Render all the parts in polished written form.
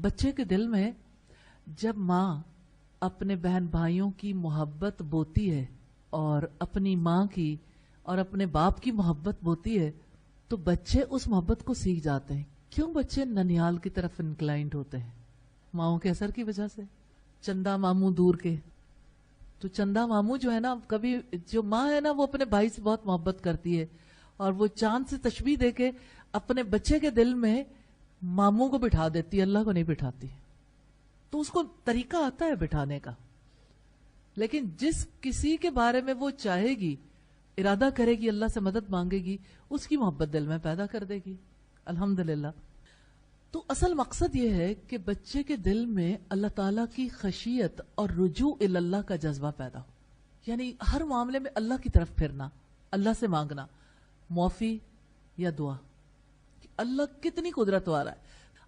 بچے کے دل میں جب ماں اپنے بہن بھائیوں کی محبت بوتی ہے اور اپنی ماں کی اور اپنے باپ کی محبت بوتی ہے تو بچے اس محبت کو سیکھ جاتے ہیں. کیوں بچے ننیال کی طرف انکلائنڈ ہوتے ہیں؟ ماؤں کے اثر کی وجہ سے. چندا ماموں دور کے، تو چندا ماموں جو ہے نا، کبھی جو ماں ہے نا وہ اپنے بھائی سے بہت محبت کرتی ہے اور وہ چاند سے تشبیہ دے کے اپنے بچے کے دل میں ماموں کو بٹھا دیتی ہے، اللہ کو نہیں بٹھاتی. تو اس کو طریقہ آتا ہے بٹھانے کا. لیکن جس کسی کے بارے میں وہ چاہے گی، ارادہ کرے گی، اللہ سے مدد مانگے گی، اس کی محبت دل میں پیدا کر دے گی. الحمدللہ. تو اصل مقصد یہ ہے کہ بچے کے دل میں اللہ تعالیٰ کی خشیت اور رجوع اللہ کا جذبہ پیدا ہو. یعنی ہر معاملے میں اللہ کی طرف پھرنا، اللہ سے مانگنا، معافی یا دعا. اللہ کتنی قدرت والا ہے.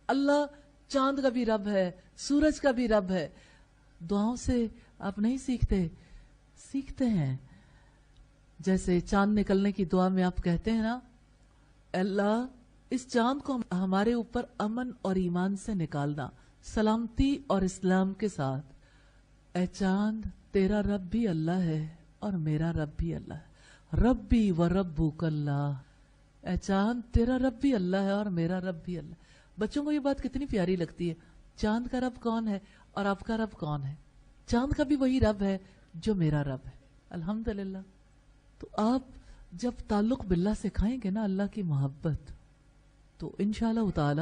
اللہ چاند کا بھی رب ہے، سورج کا بھی رب ہے. دعاؤں سے آپ نہیں سیکھتے؟ سیکھتے ہیں. جیسے چاند نکلنے کی دعا میں آپ کہتے ہیں نا، اللہ اس چاند کو ہمارے اوپر امن اور ایمان سے نکالنا، سلامتی اور اسلام کے ساتھ. اے چاند، تیرا رب بھی اللہ ہے اور میرا رب بھی اللہ ہے. ربی و ربک اللہ. اے چاند، تیرا رب بھی اللہ ہے اور میرا رب بھی اللہ. بچوں کو یہ بات کتنی پیاری لگتی ہے. چاند کا رب کون ہے اور آپ کا رب کون ہے؟ چاند کا بھی وہی رب ہے جو میرا رب ہے. الحمدللہ. تو آپ جب تعلق باللہ سکھائیں گے نا، اللہ کی محبت، تو انشاءاللہ تعالی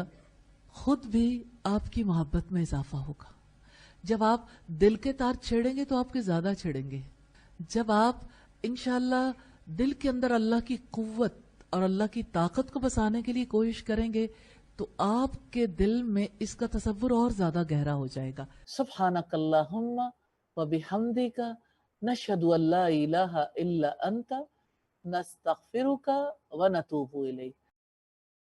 خود بھی آپ کی محبت میں اضافہ ہوگا. جب آپ دل کے تار چھیڑیں گے تو آپ کے زیادہ چھیڑیں گے. جب آپ انشاءاللہ دل کے اندر اللہ کی قوت اور اللہ کی طاقت کو بسانے کے لیے کوشش کریں گے تو آپ کے دل میں اس کا تصور اور زیادہ گہرا ہو جائے گا. سبحانک اللہم و بحمدک نشہد ان لا الہ الا انت نستغفرک و نتوب الیک.